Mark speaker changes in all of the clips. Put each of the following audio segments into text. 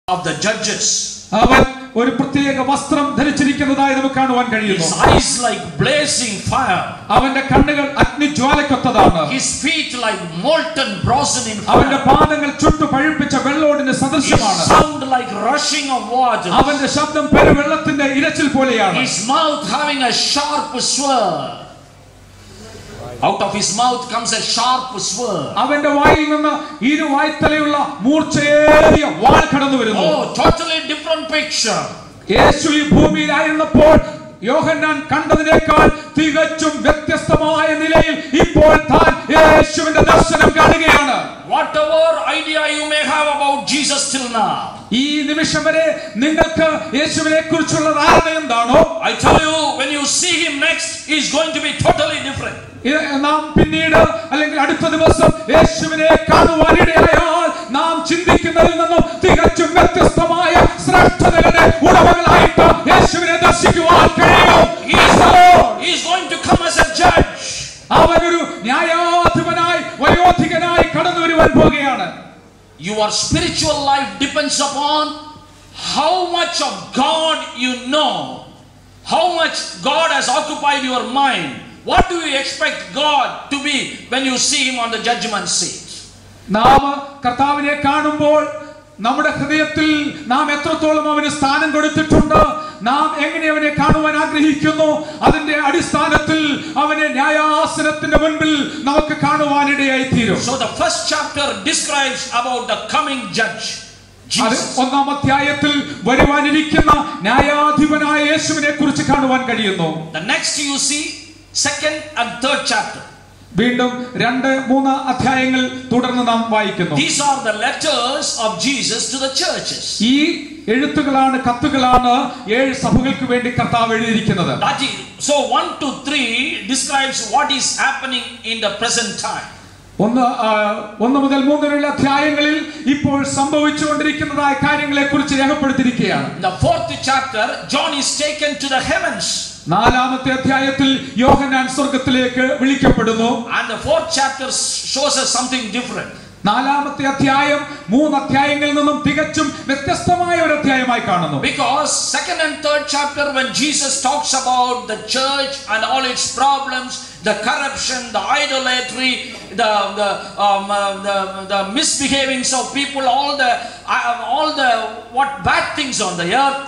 Speaker 1: of the judges.
Speaker 2: അവൻ ഒരു പ്രത്യേക വസ്ത്രം ധരിച്ചിരിക്കുന്നതായി നമുക്ക് കാണുവാൻ കഴിയുന്നു.
Speaker 1: His eyes like blazing fire.
Speaker 2: അവന്റെ കണ്ണുകൾ അഗ്നിജ്വാലയ്ക്കൊത്തതാണ്.
Speaker 1: His feet like molten brazen in fire.
Speaker 2: അവന്റെ പാദങ്ങൾ ചുട്ടു പഴുപ്പിച്ച വെള്ളോടിന് സദൃശമാണ്.
Speaker 1: His sound like rushing of water.
Speaker 2: അവന്റെ ശബ്ദം പെരുവെള്ളത്തിന്റെ ഇരച്ചിൽ പോലെയാണ്.
Speaker 1: His mouth having a sharp sword. Out of his mouth comes a sharp sword.
Speaker 2: അവന്റെ വായിൽ നിന്ന് ഇരുവായ്ത്തലയുള്ള മൂർച്ചയേറിയ വാൾ കടന്നു വരുന്നു.
Speaker 1: Oh, totally different picture.
Speaker 2: യേശു ഈ ഭൂമിയിലായിരുന്നപ്പോൾ യോഹന്നാൻ കണ്ടതിനേക്കാൾ തികച്ചും വ്യത്യസ്തമായ നിലയിൽ ഇപ്പോൾ താൻ യേശുവിന്റെ ദർശനം കാണുകയാണ്.
Speaker 1: Whatever idea you may have about Jesus till now,
Speaker 2: ഈ നിമിഷം വരെ നിങ്ങൾക്ക് യേശുവിനെ കുറിച്ചുള്ള ധാരണ എന്താണോ,
Speaker 1: I tell you, when you see him next, he is going to be totally different.
Speaker 2: നാം പിന്നീട് അല്ലെങ്കിൽ അടുത്ത ദിവസം യേശുവിനെ കാണുവാനിടയായാൽ നാം ചിന്തിക്കുന്നതിൽ നിന്നും തികച്ചും വ്യത്യസ്തമായ ശ്രേഷ്ഠതകളുടെ ഉടമകളായിട്ട് യേശുവിനെ ദർശിക്കുവാൻ കഴിയും.
Speaker 1: He is going to come as a judge.
Speaker 2: അവനൊരു ന്യായാധിപനായി വയോധികനായി കടന്നു വരുവാൻ പോകുകയാണ്.
Speaker 1: Your spiritual life depends upon how much of God you know, how much God has occupied your mind. What do you expect God to be when you see him on the judgment seat?
Speaker 2: നാം കർത്താവിനെ കാണുമ്പോൾ നമ്മുടെ ഹൃദയത്തിൽ നാം എത്രത്തോളം അവന് സ്ഥാനം കൊടുത്തിട്ടുണ്ട്, നാം എങ്ങനെ അവനെ കാണുവാൻ ആഗ്രഹിക്കുന്നു, അതിന്റെ അടിസ്ഥാനത്തിൽ അവനെ ന്യായാസനത്തിന്റെ മുൻപിൽ നമുക്ക് കാണുവാനിടയായി തീരും.
Speaker 1: So the first chapter describes about the coming judge.
Speaker 2: ഒന്നാം അധ്യായത്തിൽ വരുവാനിരിക്കുന്ന ന്യായാധിപനായ യേശുവിനെ കുറിച്ച് കാണുവാൻ കഴിയുന്നു.
Speaker 1: The next you see second and third chapter.
Speaker 2: വീണ്ടും 2-3 അധ്യായങ്ങൾ തുടർന്ന് നാം വായിക്കുന്നു.
Speaker 1: These are the letters of Jesus to the churches.
Speaker 2: ഈ എഴുത്തുകളാണ്, കത്തുകളാണ് 7 സഭകൾക്ക് വേണ്ടി കർത്താവ് എഴുതിയിരിക്കുന്നത്.
Speaker 1: So 1 to 3 describes what is happening in the present time. 1 മുതൽ 3 വരെയുള്ള അധ്യായങ്ങളിൽ ഇപ്പോൾ സംഭവിച്ചുകൊണ്ടിരിക്കുന്നതായ കാര്യങ്ങളെ കുറിച്ച് രേഖപ്പെടുത്തിയിരിക്കുകയാണ്. The 4th chapter, John is taken to the heavens.
Speaker 2: 4ാമത്തെ അധ്യായത്തിൽ യോഹന്നാൻ സ്വർഗ്ഗത്തിലേക്ക് വിളിക്കപ്പെടുന്നു.
Speaker 1: And the 4th chapter shows us something different.
Speaker 2: 4ാമത്തെ അധ്യായം 3 അധ്യായങ്ങളിൽ നിന്നും തികച്ചും വ്യത്യസ്തമായ ഒരു അധ്യായമായി കാണുന്നു.
Speaker 1: Because 2nd and 3rd chapter, when Jesus talks about the church and all its problems, the corruption, the idolatry, the misbehavings of people, all the what bad things on the earth,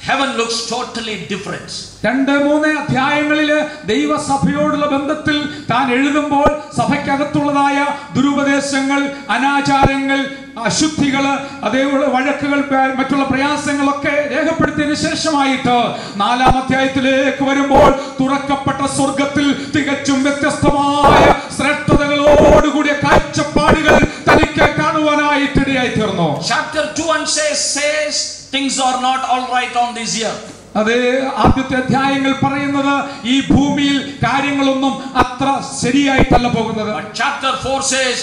Speaker 1: heaven looks totally different.
Speaker 2: 2-3 അധ്യായങ്ങളില് ദൈവസഭയോടുള്ള ബന്ധത്തിൽ താൻ എഴുതുമ്പോൾ സഭയ്ക്കകത്തുള്ളതായ ദുരുപദേശങ്ങൾ, അനാചാരങ്ങൾ, അശുദ്ധികള്, അതേപോലെ വഴക്കുകൾ, മറ്റുള്ള പ്രയാസങ്ങളൊക്കെ രേഖപ്പെടുത്തിയതിനു ശേഷമായിട്ട് 4ാം അധ്യായത്തിലേക്ക് വരുമ്പോൾ തുറക്കപ്പെട്ട സ്വർഗത്തിൽ തികച്ചും വ്യത്യസ്തമായ ശ്രേഷ്ഠതകളോടുകൂടിയ കാഴ്ചപ്പാടുകൾ തനിക്ക് കാണുവാനായിട്ട് ഇടയായി തീർന്നു.
Speaker 1: Chapter 2 and says things are not all right on this earth.
Speaker 2: അതേ ആദ്യത്തെ അധ്യായങ്ങൾ പറയുന്നത് ഈ ഭൂമിയിൽ കാര്യങ്ങളൊന്നും അത്ര ശരിയായിട്ടല്ല പോകുന്നത്.
Speaker 1: Chapter 4 says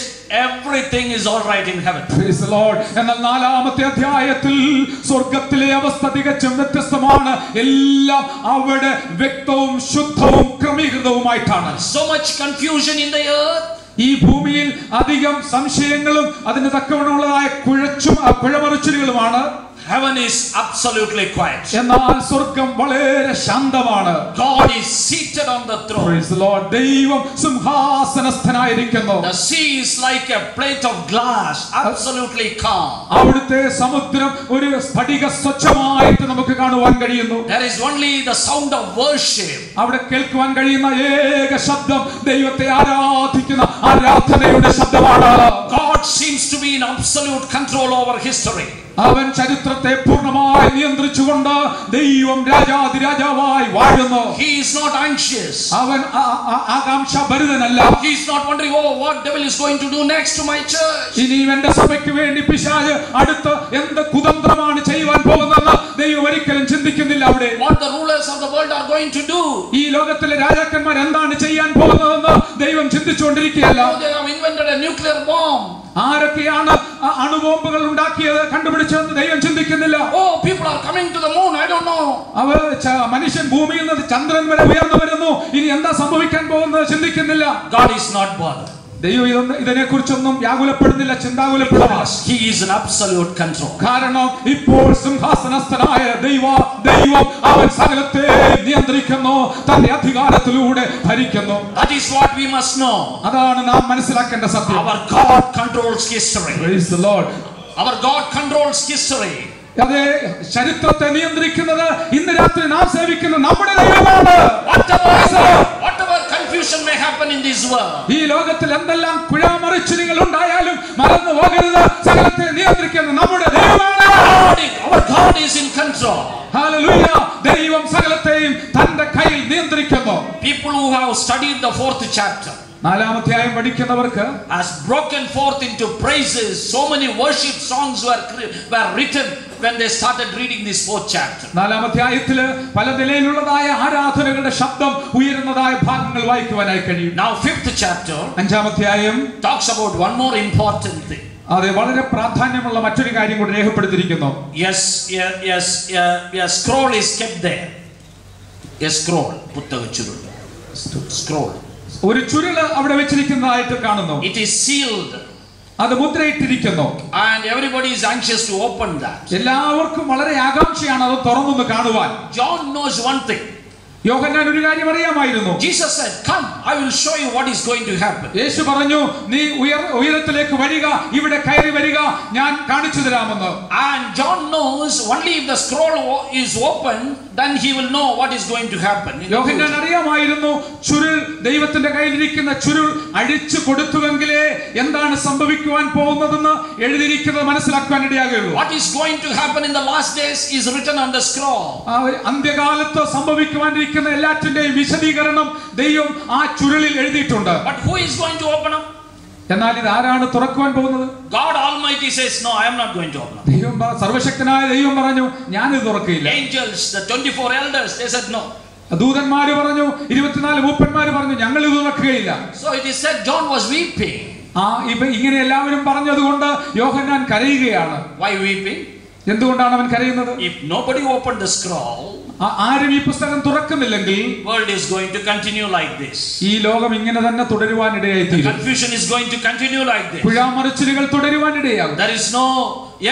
Speaker 1: everything is all right in heaven.
Speaker 2: Praise the Lord. എന്നാൽ 4ാമത്തെ അധ്യായത്തിൽ സ്വർഗ്ഗത്തിലെ അവസ്ഥ തികച്ചും വ്യത്യസ്തമാണ്. എല്ലാം അവിടെ വ്യക്തവും ശുദ്ധവും ക്രമീകൃതവുമായിട്ടാണ്.
Speaker 1: So much confusion in the earth.
Speaker 2: ഈ ഭൂമിയിൽ അധികം സംശയങ്ങളും അതിന് തക്കവണ്ണമുള്ളതായ കുഴമറിച്ചിലുകളുമാണ്.
Speaker 1: Heaven is absolutely quiet.
Speaker 2: എന്നാൽ സ്വർഗ്ഗം വളരെ ശാന്തമാണ്.
Speaker 1: God is seated on the throne.
Speaker 2: Praise the Lord. ദൈവം സിംഹാസനസ്ഥനായിരിക്കുന്നു.
Speaker 1: The sea is like a plate of glass, absolutely calm.
Speaker 2: അവിടുത്തെ സമുദ്രം ഒരു സ്ഫടിക സ്വച്ഛമായിട്ട് നമുക്ക് കാണുവാൻ കഴിയുന്നു.
Speaker 1: There is only the sound of worship.
Speaker 2: അവിടെ കേൾക്കുവാൻ കഴിയുന്ന ഏക ശബ്ദം ദൈവത്തെ ആരാധിക്കുന്ന ആരാധനയുടെ ശബ്ദമാണ്.
Speaker 1: God seems to be in absolute control over history.
Speaker 2: അവൻ ചരിത്രത്തെ പൂർണ്ണമായി നിയന്ത്രിച്ചുകൊണ്ട് ദൈവം രാജാതിരാജാവായി വാഴുന്നു.
Speaker 1: He is not anxious.
Speaker 2: അവൻ ആകാംക്ഷാഭരിതനല്ല.
Speaker 1: He is not wondering, oh, what devil is going to do next to my church.
Speaker 2: ഇനി എന്റെ സഭയ്ക്ക് വേണ്ടി പിശാച് അടുത്ത് എന്ത് കുതന്ത്രമാണ് ചെയ്യുവാൻ പോകുന്നതെന്ന് ദൈവം ഒരിക്കലും ചിന്തിക്കുന്നില്ല. അവിടെ
Speaker 1: What the rulers of the world are going to do.
Speaker 2: ഈ ലോകത്തിലെ രാജാക്കന്മാർ എന്താണ് ചെയ്യാൻ പോകുന്നതെന്ന് ദൈവം ചിന്തിച്ചുകൊണ്ടിരിക്കുകയല്ല.
Speaker 1: They have invented a nuclear bomb.
Speaker 2: ആരൊക്കെയാണ് അണുബോംബുകൾ ഉണ്ടാക്കിയത്, കണ്ടുപിടിച്ചതെന്ന് ദൈവം ചിന്തിക്കുന്നില്ല.
Speaker 1: Oh, people are coming to the moon, I don't know.
Speaker 2: മനുഷ്യൻ ഭൂമിയിൽ നിന്ന് ചന്ദ്രൻ വരെ ഉയർന്നു വരുന്നു, ഇനി എന്താ സംഭവിക്കാൻ പോകുന്നത് ചിന്തിക്കുന്നില്ല.
Speaker 1: God is not bothered.
Speaker 2: ദൈവം ഇതിനെക്കുറിച്ചൊന്നും വ്യാകുലപ്പെടുന്നില്ല, ചിന്താകുലപ്പെടുന്നില്ല.
Speaker 1: He is in absolute control.
Speaker 2: കാരണം ഇപ്പോൾ സിംഹാസനസ്ഥനായ ദൈവം അവൻ സകലത്തെ നിയന്ത്രിക്കുന്നു, തന്റെ അധികാരത്തിലൂടെ ഭരിക്കുന്നു.
Speaker 1: That is what we must know.
Speaker 2: അതാണ് നാം മനസ്സിലാക്കേണ്ട സത്യം.
Speaker 1: Our God controls history.
Speaker 2: Praise the Lord.
Speaker 1: Our God controls history.
Speaker 2: അതെ, ചരിത്രത്തെ നിയന്ത്രിക്കുന്നത് ഇന്ന് രാത്രി നാം സേവിക്കുന്ന നമ്മുടെ ദൈവമാണ്.
Speaker 1: Whatever confusion may happen in this world,
Speaker 2: ഈ ലോകത്തിൽ എന്തെല്ലാം കുഴമറിച്ചിലുകൾ ഉണ്ടായാലും മറന്നു പോകരുത്, സകലത്തെ നിയന്ത്രിക്കുന്ന നമ്മുടെ ദൈവമാണ്.
Speaker 1: Our God is in control.
Speaker 2: Hallelujah. ദൈവം സകലത്തെയും തന്റെ കയ്യിൽ നിയന്ത്രിക്കുന്നു.
Speaker 1: People who have studied the 4th chapter,
Speaker 2: 4ാം അധ്യായം പഠിക്കുന്നവർക്ക്
Speaker 1: has broken forth into praises. So many worship songs were written when they started reading this 4th chapter.
Speaker 2: 4ാം അധ്യായത്തിൽ പല നിലയിലുള്ളതായ ആരാധനകളുടെ ശബ്ദം ഉയരുന്നതായ ഭാഗങ്ങൾ വായിക്കുവാനായി കഴിയും.
Speaker 1: Now 5th chapter
Speaker 2: 5ാം അധ്യായം
Speaker 1: talks about one more important thing.
Speaker 2: അതെ, വളരെ പ്രാധാന്യമുള്ള മറ്റൊരു കാര്യം കൂടി രേഖപ്പെടുത്തിയിരിക്കുന്നു.
Speaker 1: Yes, scroll is kept there. A scroll, പുസ്തക ചുരുൾ, scroll.
Speaker 2: ഒരു ചുരുള് അവിടെ വെച്ചിരിക്കുന്നതായിട്ട് കാണുന്നു.
Speaker 1: It is sealed.
Speaker 2: അത് മുദ്രയിട്ടിരിക്കുന്നു.
Speaker 1: And everybody is anxious to open that.
Speaker 2: എല്ലാവർക്കും വളരെ ആകാംക്ഷയാണ് അത് തുറന്നൊന്ന് കാണുവാൻ.
Speaker 1: John knows one thing.
Speaker 2: യോഹന്നാൻ ഒരു കാര്യം അറിയാമായിരുന്നു.
Speaker 1: Jesus said, "Come, I will show you what is going to happen."
Speaker 2: യേശു പറഞ്ഞു, നീ ഉയരത്തിലേക്ക് വരിക, ഇവിടെ കയറി വരിക, ഞാൻ കാണിച്ചു തരാമെന്ന്.
Speaker 1: And John knows only if the scroll is open, then he will know what is going to happen.
Speaker 2: യോഹന്നാൻ അറിയാമായിരുന്നു, ചുരുൾ, ദൈവത്തിന്റെ കയ്യിലിരിക്കുന്ന ചുരുൾ അഴിച്ചു കൊടുത്തുവെങ്കിലേ എന്താണ് സംഭവിക്കുവാൻ പോകുന്നതെന്ന് എഴുതിയിരിക്കുന്നത് മനസ്സിലാക്കാൻ ഇടയാകുള്ളൂ.
Speaker 1: What is going to happen in the last days is written on the scroll.
Speaker 2: അന്ത്യകാലത്ത് സംഭവിക്കുവാനിരിക്കുന്ന എല്ലാറ്റിന്റെയും വിശദീകരണം ദൈവം ആ ചുരുളിൽ എഴുതിയിട്ടുണ്ട്.
Speaker 1: But who is going to open up?
Speaker 2: എന്നാൽ ഇത് ആരാണ് തുറക്കുവാൻ പോകുന്നത്?
Speaker 1: God Almighty says, "No, I am not going to open up."
Speaker 2: ദൈവം, സർവശക്തനായ ദൈവം പറഞ്ഞു, ഞാൻ ഇത് തുറക്കില്ല.
Speaker 1: Angels, the 24 elders, they said no.
Speaker 2: ദൂതന്മാര് പറഞ്ഞു, 24 മൂപ്പന്മാര് പറഞ്ഞു, ഞങ്ങൾ ഇത് തുറക്കുകയില്ല.
Speaker 1: So it is said John was weeping.
Speaker 2: ഇങ്ങനെ എല്ലാവരും പറഞ്ഞതുകൊണ്ട് യോഹന്നാൻ കരയുകയാണ്.
Speaker 1: Why weeping?
Speaker 2: എന്തുകൊണ്ടാണ് അവൻ കരയുന്നത്?
Speaker 1: If nobody opened the scroll,
Speaker 2: ആരും ഈ പുസ്തകം തുറക്കുന്നില്ലെങ്കിൽ
Speaker 1: world is going to continue like this.
Speaker 2: ഈ ലോകം ഇങ്ങനെ തന്നെ തുടരുവാനിടയായി തീരും.
Speaker 1: Confusion is going to continue like this.
Speaker 2: കുഴമറിച്ചിലുകൾ തുടരുവാനിടയാകും.
Speaker 1: There is no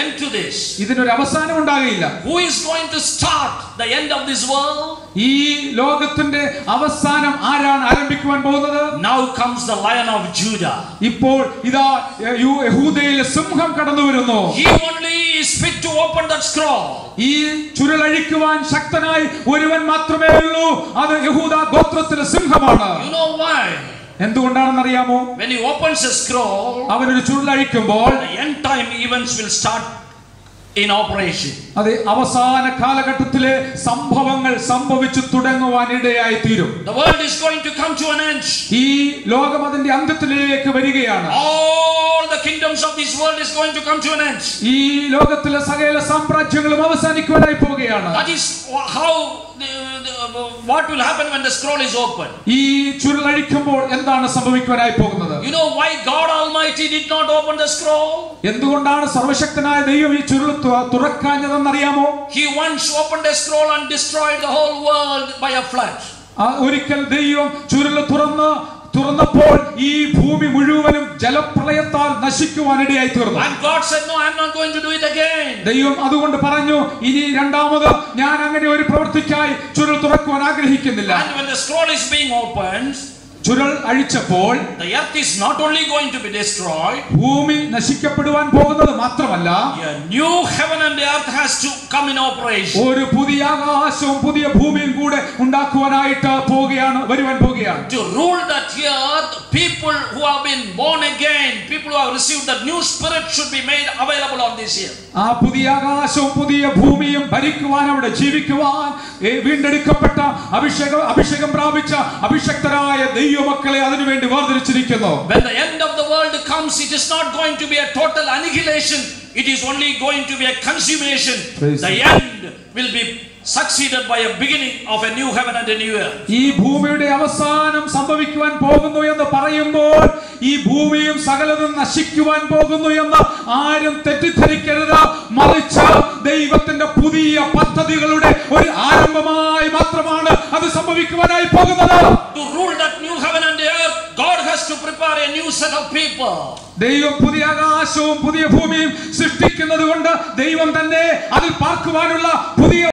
Speaker 1: end to this.
Speaker 2: ഇതിനൊരു അവസാനം ഉണ്ടാകില്ല.
Speaker 1: Who is going to start the end of this world?
Speaker 2: ഈ ലോകത്തിന്റെ അവസാനം ആരാണ് ആരംഭിക്കുവാൻ പോകുന്നത്?
Speaker 1: Now comes the Lion of Judah.
Speaker 2: ഇപ്പോൾ ഇതാ യഹൂദയിലെ സിംഹം കടന്നു വരുന്നു.
Speaker 1: He only is fit to open that scroll.
Speaker 2: ഈ ചുരുളഴിക്കുവാൻ ശക്തനായി ഒരുവൻ മാത്രമേ ഉള്ളൂ, അത് യഹൂദ ഗോത്രത്തിലെ സിംഹമാണ്.
Speaker 1: You know why?
Speaker 2: എന്തുകൊണ്ടാണെന്ന് അറിയാമോ?
Speaker 1: When he opens a scroll,
Speaker 2: അവനൊരു ചുരുളഴിക്കുമ്പോൾ
Speaker 1: the end time events will start in operation.
Speaker 2: അതെ, അവസാന കാലഘട്ടത്തിലെ സംഭവങ്ങൾ സംഭവിച്ചു തുടങ്ങുവാൻ ഇടയായി തീരും.
Speaker 1: The world is going to come to an end.
Speaker 2: ഈ ലോകം അതിന്റെ അന്ത്യത്തിലേക്ക് വരികയാണ്.
Speaker 1: All the kingdoms of this world is going to come to an end.
Speaker 2: ഈ ലോകത്തിലെ സകല സാമ്രാജ്യങ്ങളും അവസാനിക്കുവാനായി പോവുകയാണ്.
Speaker 1: That is how what will happen when the scroll is open.
Speaker 2: ഈ ചുരുളഴിക്കുമ്പോൾ എന്താണ് സംഭവിക്കുവാനായി പോകുന്നത്?
Speaker 1: You know why God Almighty did not open the scroll?
Speaker 2: എന്തുകൊണ്ടാണ് സർവശക്തനായ ദൈവം ഈ ചുരുൾ തുറക്കാഞ്ഞതെന്ന് അറിയാമോ?
Speaker 1: He once opened a scroll and destroyed the whole world by a flood.
Speaker 2: ഒരിക്കൽ ദൈവം ചുരുൾ തുറന്നപ്പോൾ ഈ ഭൂമി മുഴുവനും ജലപ്രളയത്താൽ നശിക്കുവാനിടയായി തീർന്നു.
Speaker 1: And God said, "No, I am not going to do it again."
Speaker 2: ദൈവം അതുകൊണ്ട് പറഞ്ഞു, ഇനി രണ്ടാമത് ഞാൻ അങ്ങനെ ഒരു പ്രവൃത്തിക്കായി ചുരുൾ തുറക്കുവാൻ ആഗ്രഹിക്കുന്നില്ല.
Speaker 1: And when the scroll is being opened,
Speaker 2: ചുരുൾ അഴിച്ചപ്പോൾ
Speaker 1: the earth is not only going to be destroyed,
Speaker 2: ഭൂമി നശിക്കപ്പെടുവാൻ പോകുന്നത് മാത്രമല്ല,
Speaker 1: a new heaven and earth has to come in operation.
Speaker 2: ഒരു പുതിയ ആകാശവും പുതിയ ഭൂമിയും കൂടെ ഉണ്ടാക്കുവാനായിട്ട് വരുവാൻ പോകുകയാണ്.
Speaker 1: To rule that earth, people who have been born again, people who have received the new spirit should be made available on this earth.
Speaker 2: ആ പുതിയ ആകാശവും പുതിയ ഭൂമിയും ഭരിക്കുവാൻ, അവിടെ ജീവിക്കുവാൻ വീണ്ടെടുക്കപ്പെട്ട അഭിഷേകം പ്രാപിച്ച അഭിഷക്തരായ ദൈവമക്കളെ അതിനുവേണ്ടി വേർതിരിച്ചിരിക്കുന്നു.
Speaker 1: When the end of the world comes, it is not going to be a total annihilation. It is only going to be a consummation. The end will be succeeded by a beginning of a new heaven and a new earth.
Speaker 2: ഈ ഭൂമിയുടെ അവസാനം സംഭവിക്കുവാൻ പോകുന്നു എന്ന് പറയുമ്പോൾ ഈ ഭൂമിയും സകലതും നശിക്കുവാൻ പോകുന്നു എന്ന് ആരും തെറ്റിദ്ധരിക്കരുത്. മറിച്ച് ദൈവത്തിന്റെ പുതിയ പദ്ധതികളുടെ ഒരു ആരംഭമായി മാത്രമാണ് അത് സംഭവിക്കുവാനായി പോകുന്നത്.
Speaker 1: To rule that new heaven and earth, God has to prepare a new
Speaker 3: set of people.
Speaker 2: ദൈവം പുതിയ ആകാശവും പുതിയ ഭൂമിയും സൃഷ്ടിക്കുന്നത് കൊണ്ട് ദൈവം തന്നെ അതിൽ പാർക്കുവാനുള്ള പുതിയ